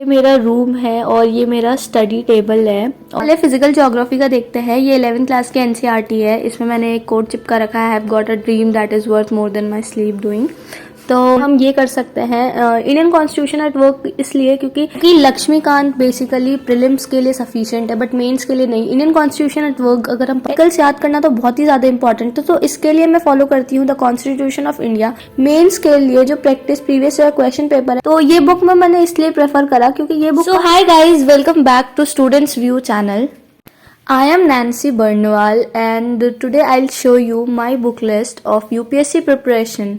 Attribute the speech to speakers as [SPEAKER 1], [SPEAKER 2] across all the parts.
[SPEAKER 1] ये मेरा रूम है और ये मेरा स्टडी टेबल है। पहले फिजिकल ज्योग्राफी का देखते हैं। ये 11th क्लास के एनसीईआरटी है। इसमें मैंने एक कोट चिपका रखा है, have got a dream that is worth more than my sleep doing. तो हम ये कर सकते हैं इंडियन कॉन्स्टिट्यूशन एट वर्क, इसलिए क्योंकि लक्ष्मीकांत बेसिकली प्रीलिम्स के लिए सफिशिएंट है बट मेंस के लिए नहीं। इंडियन कॉन्स्टिट्यूशन एट वर्क अगर हम प्रैक्टिकल्स याद करना तो बहुत ही ज्यादा इंपॉर्टेंट है, तो इसके लिए मैं फॉलो करती हूँ the constitution of India. Mains के लिए जो practice previous year question paper है, तो ये बुक में मैंने इसलिए प्रेफर करा क्योंकि ये book. So hi guys, welcome back to students view channel. I am Nancy Bernwal and today I'll show you my book list of UPSC preparation।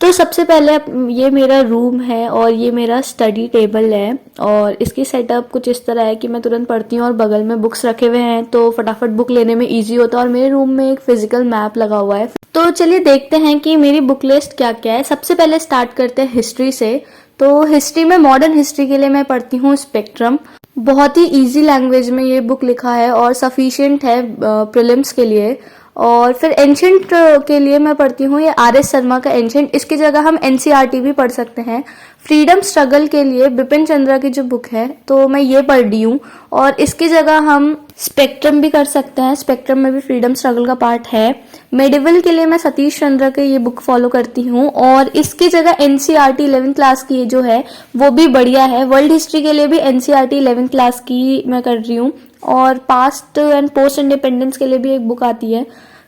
[SPEAKER 1] तो सबसे पहले ये मेरा रूम है और ये मेरा स्टडी टेबल है और इसकी सेटअप कुछ इस तरह है कि मैं तुरंत पढ़ती हूँ और बगल में बुक्स रखे हुए हैं तो फटाफट बुक लेने में इजी होता है। और मेरे रूम में एक फिजिकल मैप लगा हुआ है। तो चलिए देखते हैं कि मेरी बुक लिस्ट क्या क्या है। सबसे पहले स्टार्ट करते हैं हिस्ट्री से। तो हिस्ट्री में मॉडर्न हिस्ट्री के लिए मैं पढ़ती हूँ स्पेक्ट्रम। बहुत ही इजी लैंग्वेज में ये बुक लिखा है और सफिशिएंट है प्रीलिम्स के लिए। और फिर एंशंट के लिए मैं पढ़ती हूँ ये आर.एस. शर्मा का एंशंट। इसकी जगह हम एनसीईआरटी भी पढ़ सकते हैं। फ्रीडम स्ट्रगल के लिए बिपिन चंद्रा की जो बुक है तो मैं ये पढ़ रही हूँ और इसकी जगह हम स्पेक्ट्रम भी कर सकते हैं। स्पेक्ट्रम में भी फ्रीडम स्ट्रगल का पार्ट है। मेडिवल के लिए मैं सतीश चंद्र के ये बुक फॉलो करती हूँ और इसकी जगह एनसीईआरटी 11th क्लास की जो है वो भी बढ़िया है। वर्ल्ड हिस्ट्री के लिए भी एनसीईआरटी 11th क्लास की मैं कर रही हूँ और पास्ट एंड पोस्ट इंडिपेंडेंस के लिए भी एक बुक आती है।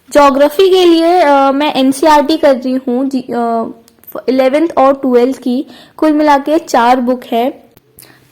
[SPEAKER 1] ज्योग्राफी के लिए मैं एनसीईआरटी कर रही हूँ 11th और 12th की, कुल मिला के 4 बुक है।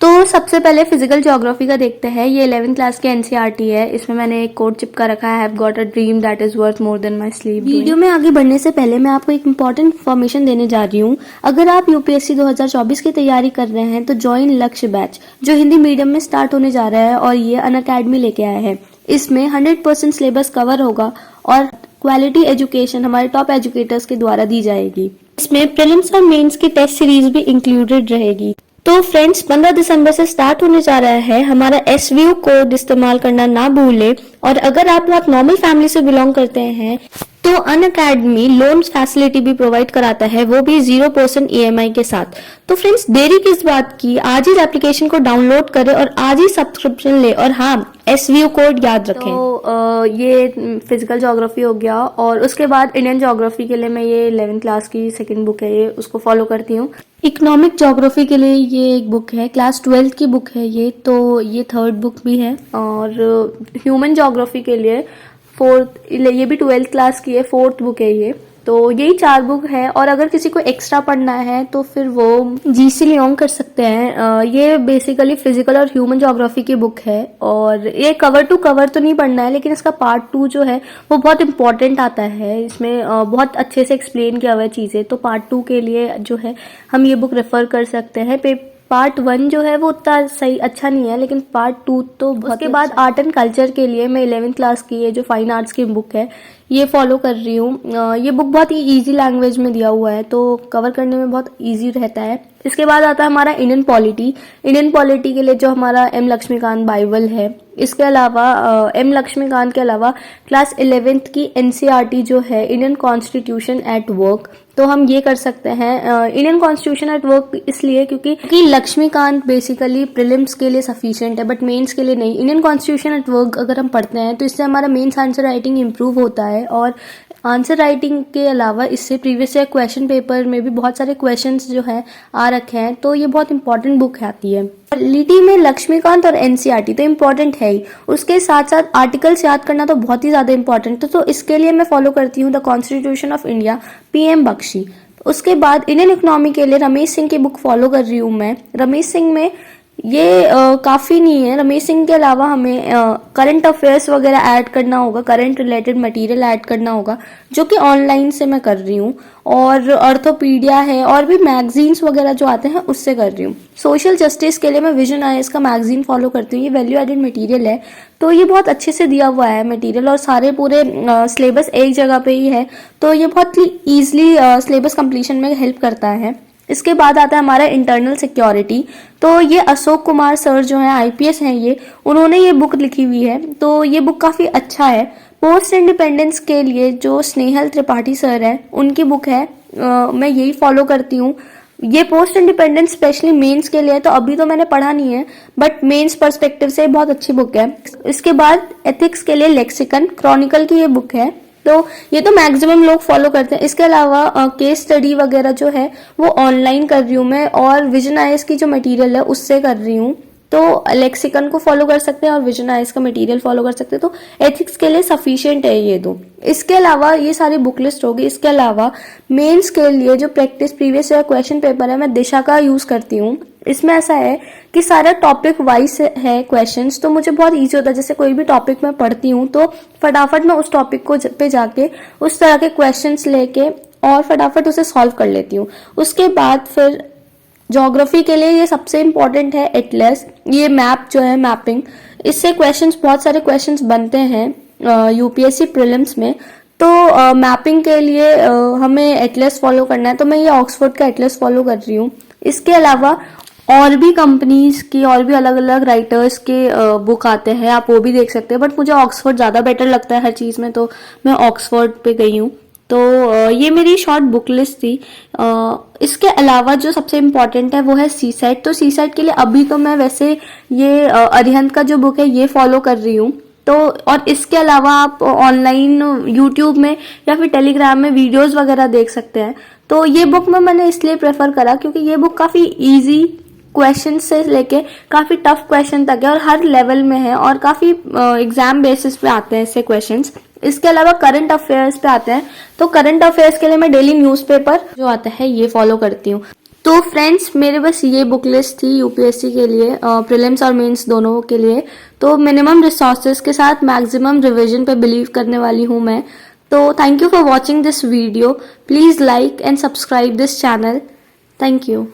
[SPEAKER 1] तो सबसे पहले फिजिकल ज्योग्राफी का देखते हैं। ये 11th क्लास के एनसीईआरटी है। इसमें मैंने एक कोट चिपका रखा है, have got a dream that is worth more than my sleep. Video में आगे बढ़ने से पहले मैं आपको एक इंपॉर्टेंट इन्फॉर्मेशन देने जा रही हूँ। अगर आप यूपीएससी 2024 की तैयारी कर रहे हैं तो ज्वाइन लक्ष्य बैच जो हिंदी मीडियम में स्टार्ट होने जा रहा है और ये अनअकैडमी लेके आया है। इसमें 100% सिलेबस कवर होगा और क्वालिटी एजुकेशन हमारे टॉप एजुकेटर्स के द्वारा दी जाएगी। इसमें प्रीलिम्स और मेंस की टेस्ट सीरीज भी इंक्लूडेड रहेगी। तो फ्रेंड्स 15 दिसंबर से स्टार्ट होने जा रहा है। हमारा SVU कोड इस्तेमाल करना ना भूले। और अगर आप नॉर्मल फैमिली से बिलोंग करते हैं तो अनअकैडमी लोन फैसिलिटी भी प्रोवाइड कराता है, वो भी 0% EMI के साथ। तो फ्रेंड्स देरी किस बात की, आज ही एप्लीकेशन को डाउनलोड करें और आज ही सब्सक्रिप्शन ले और हाँ SVU कोड याद रखें। तो ये फिजिकल ज्योग्राफी हो गया और उसके बाद इंडियन ज्योग्राफी के लिए मैं ये 11th क्लास की सेकंड बुक है, ये उसको फॉलो करती हूँ। इकोनॉमिक ज्योग्राफी के लिए ये एक बुक है, क्लास 12th की बुक है ये, तो ये 3rd बुक भी है। और ह्यूमन ज्योग्राफी के लिए 4th, ये भी 12th क्लास की है, 4th बुक है ये। तो यही 4 बुक है और अगर किसी को एक्स्ट्रा पढ़ना है तो फिर वो जीसी लियोंग कर सकते हैं। ये बेसिकली फिजिकल और ह्यूमन ज्योग्राफी की बुक है और ये कवर टू कवर तो नहीं पढ़ना है, लेकिन इसका पार्ट 2 जो है वो बहुत इंपॉर्टेंट आता है। इसमें बहुत अच्छे से एक्सप्लेन किया हुआ है चीजें, तो पार्ट 2 के लिए जो है हम ये बुक रेफर कर सकते हैं। पार्ट 1 जो है वो उतना सही अच्छा नहीं है, लेकिन पार्ट 2 तो बहुत। उसके बाद आर्ट एंड कल्चर के लिए मैं 11th क्लास की है जो फाइन आर्ट्स की बुक है ये फॉलो कर रही हूँ। ये बुक बहुत ही इजी लैंग्वेज में दिया हुआ है तो कवर करने में बहुत इजी रहता है। इसके बाद आता है हमारा इंडियन पॉलिटी। इंडियन पॉलिटी के लिए जो हमारा M लक्ष्मीकांत बाइबल है, इसके अलावा M लक्ष्मीकांत के अलावा क्लास 11th की एनसीईआरटी जो है इंडियन कॉन्स्टिट्यूशन एट वर्क, तो हम ये कर सकते हैं इंडियन कॉन्स्टिट्यूशन एट वर्क इसलिए क्योंकि लक्ष्मीकांत बेसिकली प्रीलिम्स के लिए सफिशिएंट है बट मेंस के लिए नहीं। इंडियन कॉन्स्टिट्यूशन एट वर्क अगर हम पढ़ते हैं तो इससे हमारा मेंस आंसर राइटिंग इंप्रूव होता है और आंसर राइटिंग के अलावा इससे प्रीवियस ईयर क्वेश्चन पेपर में भी बहुत सारे क्वेश्चंस जो है आ रखे हैं, तो ये बहुत इंपॉर्टेंट बुक आती है। पॉलिटी में लक्ष्मीकांत और एनसीईआरटी तो इम्पोर्टेंट है ही, उसके साथ साथ आर्टिकल्स याद करना तो बहुत ही ज्यादा इंपॉर्टेंट है। तो इसके लिए मैं फॉलो करती हूँ the constitution of India, PM Bakshi. उसके बाद इंडियन इकोनॉमी के लिए रमेश सिंह की बुक फॉलो कर रही हूँ मैं। रमेश सिंह में ये काफी नहीं है। रमेश सिंह के अलावा हमें करंट अफेयर्स वगैरह ऐड करना होगा, करंट रिलेटेड मटेरियल ऐड करना होगा, जो कि ऑनलाइन से मैं कर रही हूँ। और अर्थोपीडिया है और भी मैगजीन्स वगैरह जो आते हैं उससे कर रही हूँ। सोशल जस्टिस के लिए मैं विजन IAS का मैगजीन फॉलो करती हूँ। ये वैल्यू एडेड मटेरियल है तो ये बहुत अच्छे से दिया हुआ है मटेरियल और सारे पूरे सिलेबस एक जगह पे ही है, तो ये बहुत ईजिली सिलेबस कंप्लीशन में हेल्प करता है। इसके बाद आता है हमारा इंटरनल सिक्योरिटी। तो ये अशोक कुमार सर जो है IPS हैं, ये उन्होंने ये बुक लिखी हुई है, तो ये बुक काफी अच्छा है। पोस्ट इंडिपेंडेंस के लिए जो स्नेहल त्रिपाठी सर है उनकी बुक है, मैं यही फॉलो करती हूँ। ये पोस्ट इंडिपेंडेंस स्पेशली मेंस के लिए है, तो अभी तो मैंने पढ़ा नहीं है, बट मेंस पर्सपेक्टिव से बहुत अच्छी बुक है। इसके बाद एथिक्स के लिए लेक्सिकन क्रॉनिकल की ये बुक है, तो ये तो मैक्सिमम लोग फॉलो करते हैं। इसके अलावा केस स्टडी वगैरह जो है वो ऑनलाइन कर रही हूँ मैं, और विजन आईएएस की जो मटेरियल है उससे कर रही हूँ। तो लेक्सिकन को फॉलो कर सकते हैं और विजन आईएएस का मटेरियल फॉलो कर सकते हैं, तो एथिक्स के लिए सफिशिएंट है ये दो। इसके अलावा ये सारी बुक लिस्ट होगी। इसके अलावा मेंस के लिए जो practice previous year question paper है, मैं दिशा का यूज करती हूँ। इसमें ऐसा है कि सारा टॉपिक वाइज है क्वेश्चंस, तो मुझे बहुत इजी होता है। जैसे कोई भी टॉपिक मैं पढ़ती हूँ तो फटाफट मैं उस टॉपिक को पे जाके उस तरह के क्वेश्चंस लेके और फटाफट उसे सॉल्व कर लेती हूँ। उसके बाद फिर ज्योग्राफी के लिए ये सबसे इम्पोर्टेंट है एटलस, ये मैप जो है मैपिंग, इससे क्वेश्चंस बहुत सारे क्वेश्चंस बनते हैं यूपीएससी प्रीलिम्स में। तो मैपिंग के लिए हमें एटलस फॉलो करना है, तो मैं ये ऑक्सफोर्ड का एटलस फॉलो कर रही हूँ। इसके अलावा और भी कंपनीज की और भी अलग अलग राइटर्स के बुक आते हैं, आप वो भी देख सकते हैं, बट मुझे ऑक्सफोर्ड ज्यादा बेटर लगता है हर चीज में, तो मैं ऑक्सफोर्ड पे गई हूँ। तो ये मेरी शॉर्ट बुक लिस्ट थी। इसके अलावा जो सबसे इम्पोर्टेंट है वो है सी सेट। तो सी सेट के लिए अभी तो मैं वैसे ये अरिहंत का जो बुक है ये फॉलो कर रही हूँ। तो और इसके अलावा आप ऑनलाइन यूट्यूब में या फिर टेलीग्राम में वीडियोस वगैरह देख सकते हैं। तो ये बुक में मैंने इसलिए प्रेफर करा क्योंकि ये बुक काफी इजी क्वेश्चन से लेके काफी टफ क्वेश्चन तक है और हर लेवल में है और काफी एग्जाम बेसिस पे आते हैं इससे क्वेश्चंस। इसके अलावा करंट अफेयर्स पे आते हैं, तो करंट अफेयर्स के लिए मैं डेली न्यूज़पेपर जो आता है ये फॉलो करती हूँ। तो फ्रेंड्स मेरे बस ये बुक लिस्ट थी यूपीएससी के लिए, प्रीलिम्स और मेंस दोनों के लिए। तो मिनिमम रिसोर्सेज के साथ मैक्सिमम रिविजन पे बिलीव करने वाली हूँ मैं। तो thank you for watching this video, please like and subscribe this channel. Thank you.